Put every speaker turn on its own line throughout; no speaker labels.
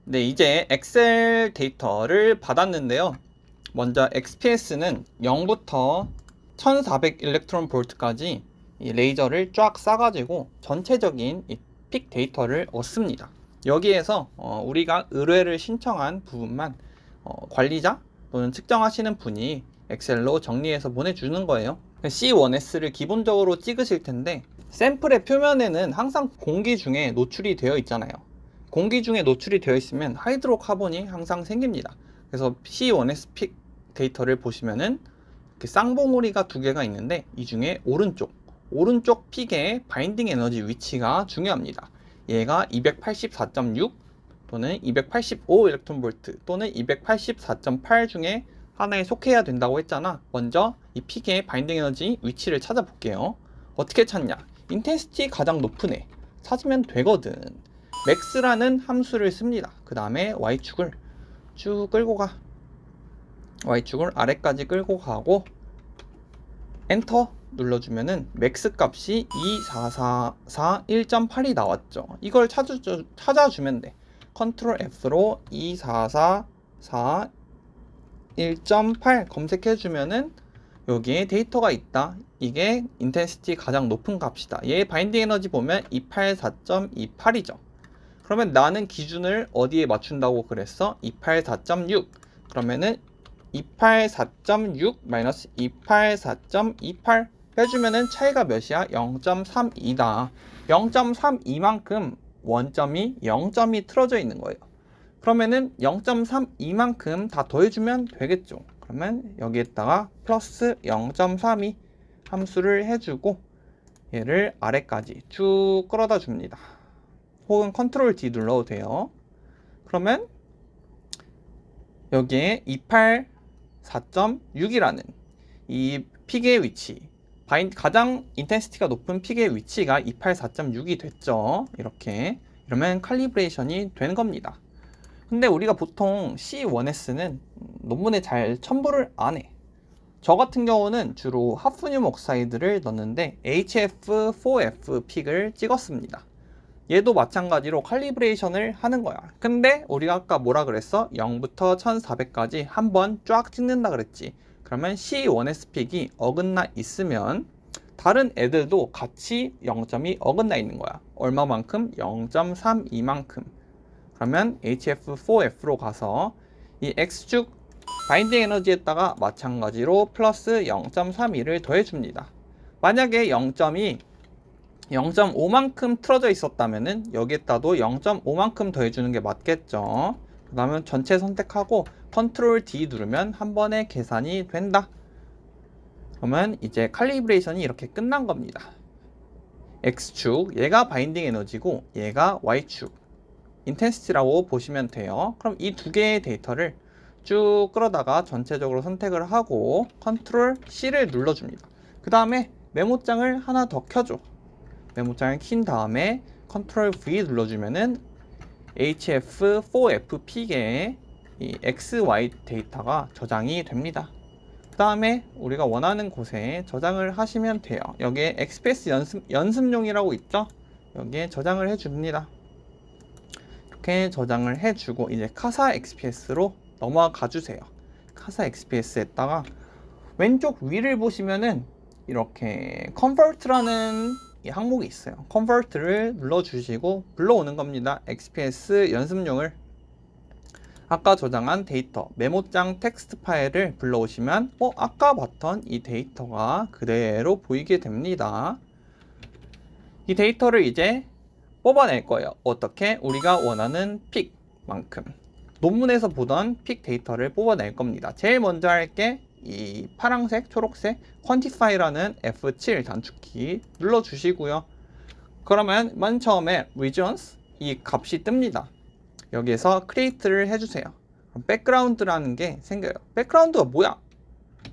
네, 이제 엑셀 데이터를 받았는데요. 먼저 XPS는 0부터 1400 일렉트론 볼트까지 이 레이저를 쫙 쏴가지고 전체적인 이 픽 데이터를 얻습니다. 여기에서 우리가 의뢰를 신청한 부분만 관리자 또는 측정하시는 분이 엑셀로 정리해서 보내주는 거예요. C1S를 기본적으로 찍으실 텐데 샘플의 표면에는 항상 공기 중에 노출이 되어 있잖아요. 공기 중에 노출이 되어 있으면 하이드로카본이 항상 생깁니다. 그래서 C1S 픽 데이터를 보시면은 이렇게 쌍봉우리가 두 개가 있는데 이 중에 오른쪽 픽의 바인딩 에너지 위치가 중요합니다. 얘가 284.6 또는 285 일렉트론 볼트 또는 284.8 중에 하나에 속해야 된다고 했잖아. 먼저 이 픽의 바인딩 에너지 위치를 찾아볼게요. 어떻게 찾냐? 인텐시티 가장 높은 애 찾으면 되거든. max라는 함수를 씁니다. 그 다음에 y축을 쭉 끌고 가. y축을 아래까지 끌고 가고 엔터 눌러주면은 맥스 값이 2444 1.8이 나왔죠. 이걸 찾아주면 돼. 컨트롤 F로 2444 1.8 검색해주면은 여기에 데이터가 있다. 이게 인텐시티 가장 높은 값이다. 얘 바인딩 에너지 보면 284.28이죠. 그러면 나는 기준을 어디에 맞춘다고 그랬어? 284.6. 그러면은 284.6 마이너스 284.28 해주면은 차이가 몇이야? 0.32다. 0.32만큼 원점이 0점이 틀어져 있는 거예요. 그러면은 0.32만큼 다 더해주면 되겠죠. 그러면 여기에다가 플러스 0.32 함수를 해주고 얘를 아래까지 쭉 끌어다 줍니다. 혹은 컨트롤 D 눌러도 돼요. 그러면 여기에 284.6이라는 이 픽의 위치, 가장 인텐시티가 높은 픽의 위치가 284.6이 됐죠. 이렇게 이러면 칼리브레이션이 된 겁니다. 근데 우리가 보통 C1S는 논문에 잘 첨부를 안 해. 저 같은 경우는 주로 하프늄 옥사이드를 넣는데 HF4F 픽을 찍었습니다. 얘도 마찬가지로 칼리브레이션을 하는 거야. 근데 우리가 아까 뭐라 그랬어? 0부터 1400까지 한번 쫙 찍는다 그랬지. 그러면 C1S 픽이 어긋나 있으면 다른 애들도 같이 0점이 어긋나 있는 거야. 얼마만큼? 0.32만큼. 그러면 HF4F로 가서 이 X축 바인딩 에너지에다가 마찬가지로 플러스 0.32를 더해줍니다. 만약에 0점이 0.5만큼 틀어져 있었다면은 여기에다도 0.5만큼 더해주는 게 맞겠죠. 그 다음에 전체 선택하고 컨트롤 D 누르면 한 번에 계산이 된다. 그러면 이제 칼리브레이션이 이렇게 끝난 겁니다. X축, 얘가 바인딩 에너지고 얘가 Y축 인텐시티라고 보시면 돼요. 그럼 이 두 개의 데이터를 쭉 끌어다가 전체적으로 선택을 하고 컨트롤 C를 눌러줍니다. 그 다음에 메모장을 하나 더 켜줘. 메모장을 킨 다음에 컨트롤 V 눌러주면은 HF4F 픽의 이 XY 데이터가 저장이 됩니다. 그 다음에 우리가 원하는 곳에 저장을 하시면 돼요. 여기에 XPS 연습용이라고 있죠? 여기에 저장을 해줍니다. 이렇게 저장을 해주고 이제 카사 XPS로 넘어가 주세요. 카사 XPS에다가 왼쪽 위를 보시면은 이렇게 컨버트라는 이 항목이 있어요. 컨버트를 눌러주시고 불러오는 겁니다. XPS 연습용을 아까 저장한 데이터 메모장 텍스트 파일을 불러오시면 아까 봤던 이 데이터가 그대로 보이게 됩니다. 이 데이터를 이제 뽑아낼 거예요. 어떻게? 우리가 원하는 픽만큼 논문에서 보던 픽 데이터를 뽑아낼 겁니다. 제일 먼저 할 게 이 파란색, 초록색 quantify라는 F7 단축키 눌러주시고요. 그러면 맨 처음에 regions 이 값이 뜹니다. 여기에서 create를 해주세요. background라는 게 생겨요. background가 뭐야?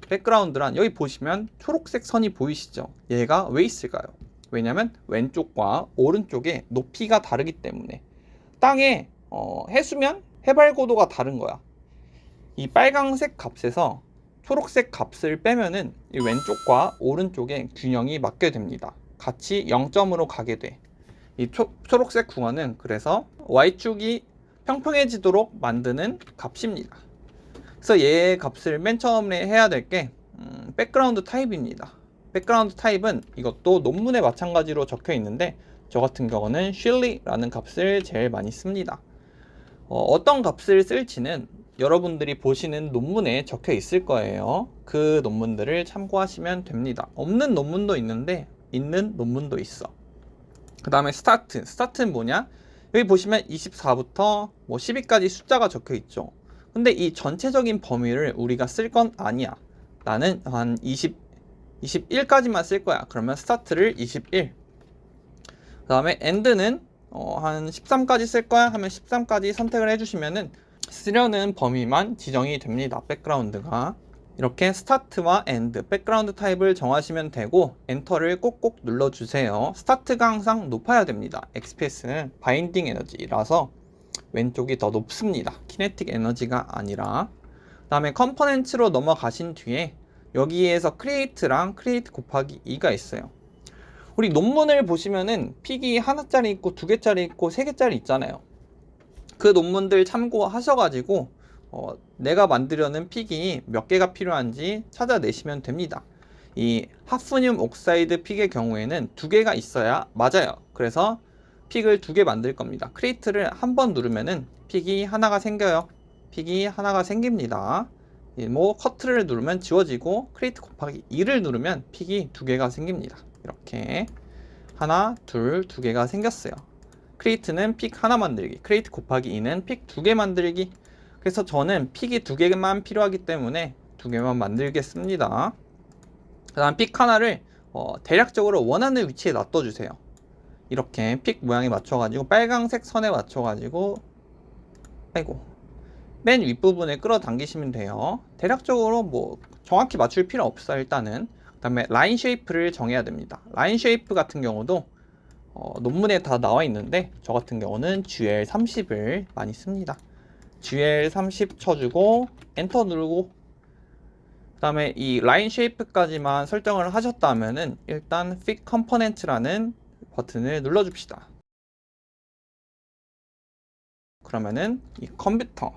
background란 여기 보시면 초록색 선이 보이시죠? 얘가 왜 있을까요? 왜냐면 왼쪽과 오른쪽의 높이가 다르기 때문에 땅에 해수면 해발 고도가 다른 거야. 이 빨강색 값에서 초록색 값을 빼면은 이 왼쪽과 오른쪽의 균형이 맞게 됩니다. 같이 0점으로 가게 돼. 이 초록색 궁화는 그래서 Y축이 평평해지도록 만드는 값입니다. 그래서 얘 값을 맨 처음에 해야 될 게 백그라운드 타입입니다. 백그라운드 타입은 이것도 논문에 마찬가지로 적혀 있는데 저 같은 경우는 슐리라는 값을 제일 많이 씁니다. 어떤 값을 쓸지는 여러분들이 보시는 논문에 적혀 있을 거예요. 그 논문들을 참고하시면 됩니다. 없는 논문도 있는데 있는 논문도 있어. 그 다음에 스타트는 뭐냐? 여기 보시면 24부터 뭐 12까지 숫자가 적혀 있죠. 근데 이 전체적인 범위를 우리가 쓸 건 아니야. 나는 한 21까지만 쓸 거야. 그러면 스타트를 21. 그 다음에 end는 한 13까지 쓸 거야 하면 13까지 선택을 해주시면은 쓰려는 범위만 지정이 됩니다. 백그라운드가. 이렇게 스타트와 엔드, 백그라운드 타입을 정하시면 되고 엔터를 꼭꼭 눌러주세요. 스타트가 항상 높아야 됩니다. XPS는 바인딩 에너지라서 왼쪽이 더 높습니다. 키네틱 에너지가 아니라. 그 다음에 컴포넌트로 넘어가신 뒤에 여기에서 크리에이트랑 크리에이트 곱하기 2가 있어요. 우리 논문을 보시면은 픽이 하나짜리 있고 2개짜리 있고 3개짜리 있잖아요. 그 논문들 참고하셔가지고 내가 만들려는 픽이 몇 개가 필요한지 찾아내시면 됩니다. 이 하프늄 옥사이드 픽의 경우에는 2개가 있어야 맞아요. 그래서 픽을 2개 만들 겁니다. 크리에이트를 한 번 누르면은 픽이 하나가 생겨요. 픽이 하나가 생깁니다. 뭐 커트를 누르면 지워지고 크리에이트 곱하기 2를 누르면 픽이 2개가 생깁니다. 이렇게 하나, 둘, 2개가 생겼어요. 크리에이트는 픽 하나 만들기, 크리에이트 곱하기 2는 픽 2개 만들기. 그래서 저는 픽이 2개만 필요하기 때문에 2개만 만들겠습니다. 그 다음 픽 하나를 대략적으로 원하는 위치에 놔둬주세요. 이렇게 픽 모양에 맞춰가지고 빨강색 선에 맞춰가지고 맨 윗부분에 끌어당기시면 돼요. 대략적으로 뭐 정확히 맞출 필요 없어요. 일단은. 그 다음에 라인 쉐이프를 정해야 됩니다. 라인 쉐이프 같은 경우도 논문에 다 나와 있는데 저 같은 경우는 GL30을 많이 씁니다. GL30 쳐주고 엔터 누르고 그 다음에 이 라인 쉐이프까지만 설정을 하셨다면은 일단 Fit Component라는 버튼을 눌러줍시다. 그러면은 이 컴퓨터,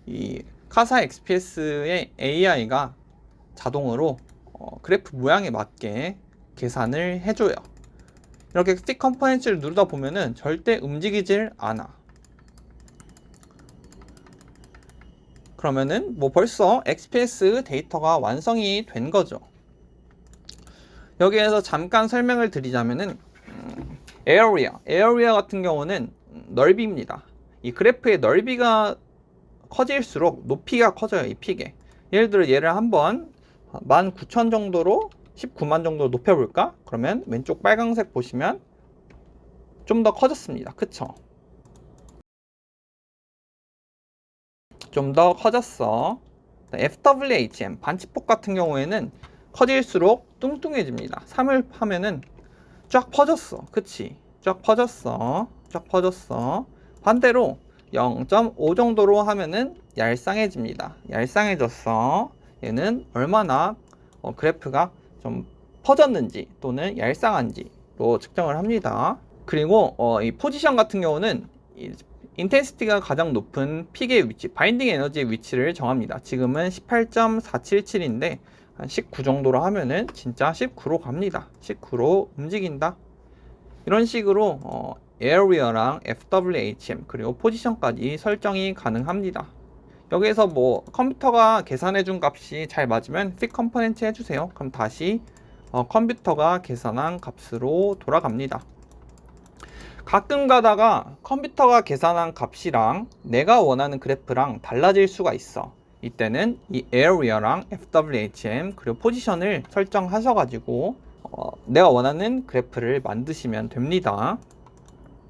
이 카사 XPS의 AI가 자동으로 그래프 모양에 맞게 계산을 해줘요. 이렇게 Fit Components를 누르다 보면은 절대 움직이질 않아. 그러면은 뭐 벌써 XPS 데이터가 완성이 된 거죠. 여기에서 잠깐 설명을 드리자면은 에어리아 같은 경우는 넓이입니다. 이 그래프의 넓이가 커질수록 높이가 커져요. 이 픽에. 예를 들어 얘를 한번 19,000 정도로 19만 정도 높여볼까? 그러면 왼쪽 빨강색 보시면 좀 더 커졌습니다. 그쵸? 좀 더 커졌어. FWHM 반치폭 같은 경우에는 커질수록 뚱뚱해집니다. 3을 하면은 쫙 퍼졌어. 그치? 쫙 퍼졌어. 쫙 퍼졌어. 반대로 0.5 정도로 하면은 얄쌍해집니다. 얄쌍해졌어. 얘는 얼마나 그래프가 좀 퍼졌는지 또는 얄쌍한지로 측정을 합니다. 그리고 이 포지션 같은 경우는 인텐시티가 가장 높은 픽의 위치, 바인딩 에너지의 위치를 정합니다. 지금은 18.477인데 한 19 정도로 하면은 진짜 19로 갑니다. 19로 움직인다. 이런 식으로 에어리어랑 FWHM 그리고 포지션까지 설정이 가능합니다. 여기에서 뭐 컴퓨터가 계산해준 값이 잘 맞으면 Fit Component 해주세요. 그럼 다시 컴퓨터가 계산한 값으로 돌아갑니다. 가끔 가다가 컴퓨터가 계산한 값이랑 내가 원하는 그래프랑 달라질 수가 있어. 이때는 이 Area랑 FWHM 그리고 포지션을 설정하셔가지고 내가 원하는 그래프를 만드시면 됩니다.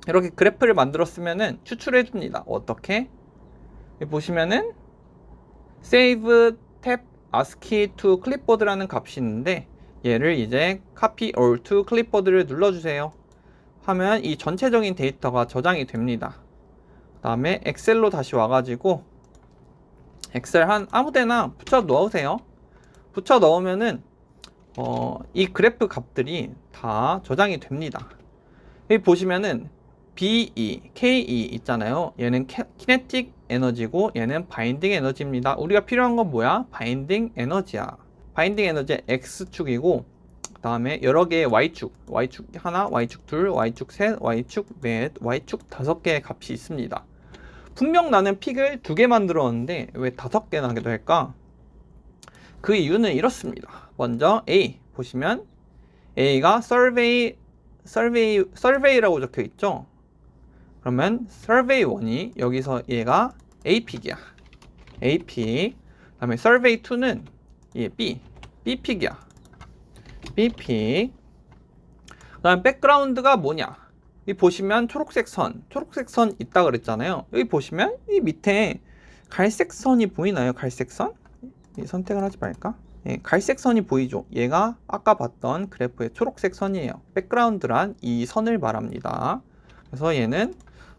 이렇게 그래프를 만들었으면은 추출해줍니다. 어떻게? 보시면은 Save Tab ASCII to Clipboard라는 값이 있는데 얘를 이제 Copy All to Clipboard를 눌러주세요. 하면 이 전체적인 데이터가 저장이 됩니다. 그 다음에 엑셀로 다시 와가지고 엑셀 한 아무데나 붙여 넣으세요. 붙여 넣으면은 이 그래프 값들이 다 저장이 됩니다. 여기 보시면은 BE, KE 있잖아요. 얘는 키네틱 에너지고 얘는 바인딩 에너지입니다. 우리가 필요한 건 뭐야? 바인딩 에너지야. 바인딩 에너지의 X축이고 그 다음에 여러 개의 Y축, Y축 하나, Y축 둘, Y축 셋, Y축 넷, Y축 5개의 값이 있습니다. 분명 나는 픽을 2개 만들었는데 왜 5개 나기도 할까? 그 이유는 이렇습니다. 먼저 A 보시면 A가 survey라고 적혀 있죠. 그러면 survey 1이 여기서 얘가 A 픽이야. A 픽. 그다음에 survey 2는 얘 B 픽이야. B 픽. 그다음 백그라운드가 뭐냐? 이 보시면 초록색 선 있다 그랬잖아요. 여기 보시면 이 밑에 갈색 선이 보이나요? 갈색 선? 선택을 하지 말까? 예, 갈색 선이 보이죠? 얘가 아까 봤던 그래프의 초록색 선이에요. 백그라운드란 이 선을 말합니다. 그래서 얘는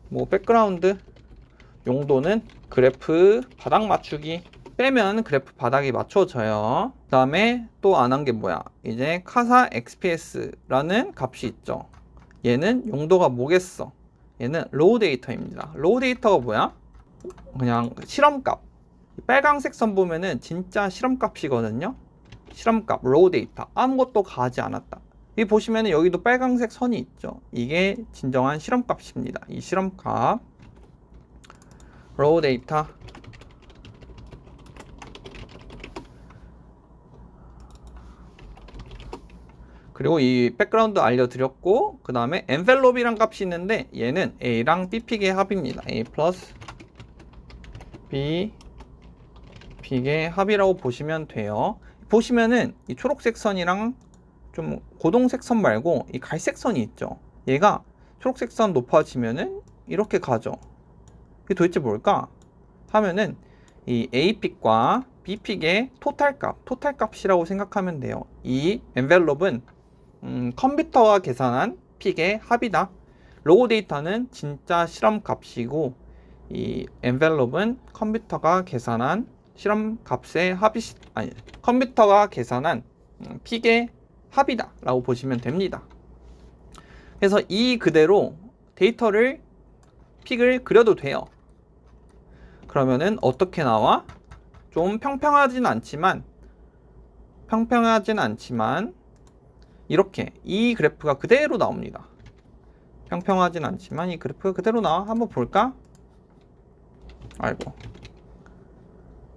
뭐 백그라운드 용도는 그래프 바닥 맞추기, 빼면 그래프 바닥이 맞춰져요. 그 다음에 또 안 한 게 뭐야? 이제 카사 XPS라는 값이 있죠. 얘는 용도가 뭐겠어? 얘는 로우 데이터입니다. 로우 데이터가 뭐야? 그냥 실험값. 빨강색 선 보면은 진짜 실험값이거든요. 실험값, 로우 데이터. 아무것도 가하지 않았다. 여기 보시면은 여기도 빨강색 선이 있죠. 이게 진정한 실험값입니다. 이 실험값, 로우 데이터. 그리고 이 백그라운드 알려드렸고, 그 다음에 envelope이란 값이 있는데 얘는 A랑 B 픽의 합입니다. A 플러스 B 픽의 합이라고 보시면 돼요. 보시면은 이 초록색 선이랑 좀 고동색 선 말고 이 갈색 선이 있죠. 얘가 초록색 선 높아지면은 이렇게 가죠. 이게 도대체 뭘까? 하면은 이 A 픽과 B 픽의 토탈 값이라고 생각하면 돼요. 이 envelope은 컴퓨터가 계산한 픽의 합이다. 로우 데이터는 진짜 실험 값이고 이 envelope은 컴퓨터가 계산한 실험 값의 합이 아니 컴퓨터가 계산한 픽의 합이다 라고 보시면 됩니다. 그래서 이 그대로 데이터를 픽을 그려도 돼요. 그러면은 어떻게 나와? 좀 평평하진 않지만 이렇게 이 그래프가 그대로 나옵니다. 평평하진 않지만 이 그래프가 그대로 나와. 한번 볼까? 아이고,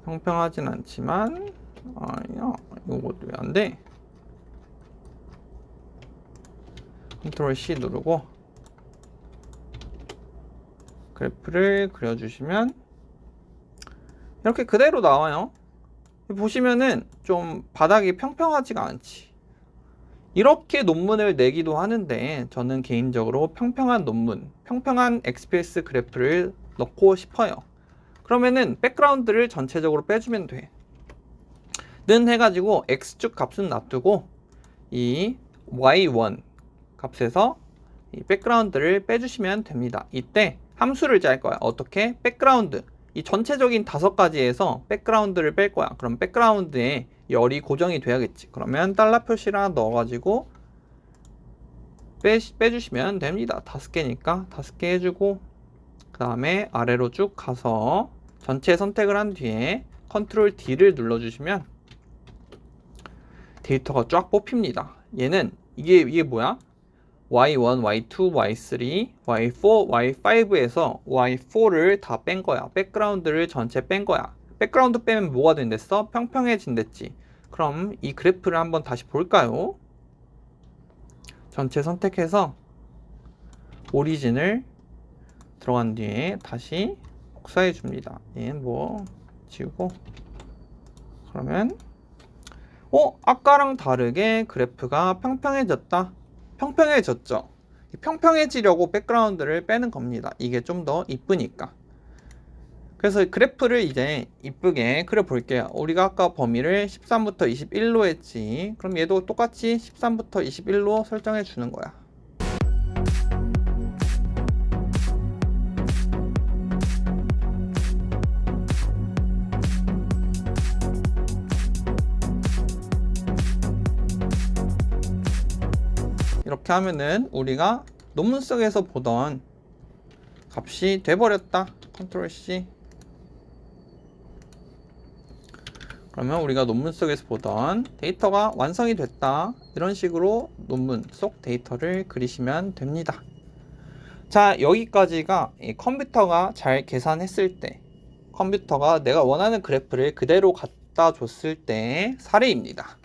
평평하진 않지만 아니야, 이것도 왜 안 돼? 컨트롤 C 누르고 그래프를 그려주시면 이렇게 그대로 나와요. 보시면은 좀 바닥이 평평하지가 않지. 이렇게 논문을 내기도 하는데 저는 개인적으로 평평한 논문, 평평한 XPS 그래프를 넣고 싶어요. 그러면은 백그라운드를 전체적으로 빼주면 돼. 는 해가지고 X축 값은 놔두고 이 Y1 값에서 이 백그라운드를 빼주시면 됩니다. 이때 함수를 짤 거야. 어떻게? 백그라운드. 이 전체적인 5가지에서 백그라운드를 뺄 거야. 그럼 백그라운드에 열이 고정이 돼야겠지. 그러면 달러 표시를 넣어가지고 빼주시면 됩니다. 5개니까 5개 해주고 그 다음에 아래로 쭉 가서 전체 선택을 한 뒤에 컨트롤 D를 눌러주시면 데이터가 쫙 뽑힙니다. 얘는 이게 뭐야? Y1, Y2, Y3, Y4, Y5에서 Y4를 다 뺀 거야. 백그라운드를 전체 뺀 거야. 백그라운드 빼면 뭐가 된댔어? 평평해진댔지. 그럼 이 그래프를 한번 다시 볼까요? 전체 선택해서 오리진을 들어간 뒤에 다시 복사해 줍니다. 얘는 뭐 지우고 그러면 아까랑 다르게 그래프가 평평해졌다. 평평해졌죠. 평평해지려고 백그라운드를 빼는 겁니다. 이게 좀 더 이쁘니까. 그래서 그래프를 이제 이쁘게 그려볼게요. 우리가 아까 범위를 13부터 21로 했지. 그럼 얘도 똑같이 13부터 21로 설정해 주는 거야. 이렇게 하면은 우리가 논문 속에서 보던 값이 돼버렸다. 컨트롤 C. 그러면 우리가 논문 속에서 보던 데이터가 완성이 됐다. 이런 식으로 논문 속 데이터를 그리시면 됩니다. 자, 여기까지가 이 컴퓨터가 잘 계산했을 때, 컴퓨터가 내가 원하는 그래프를 그대로 갖다 줬을 때 사례입니다.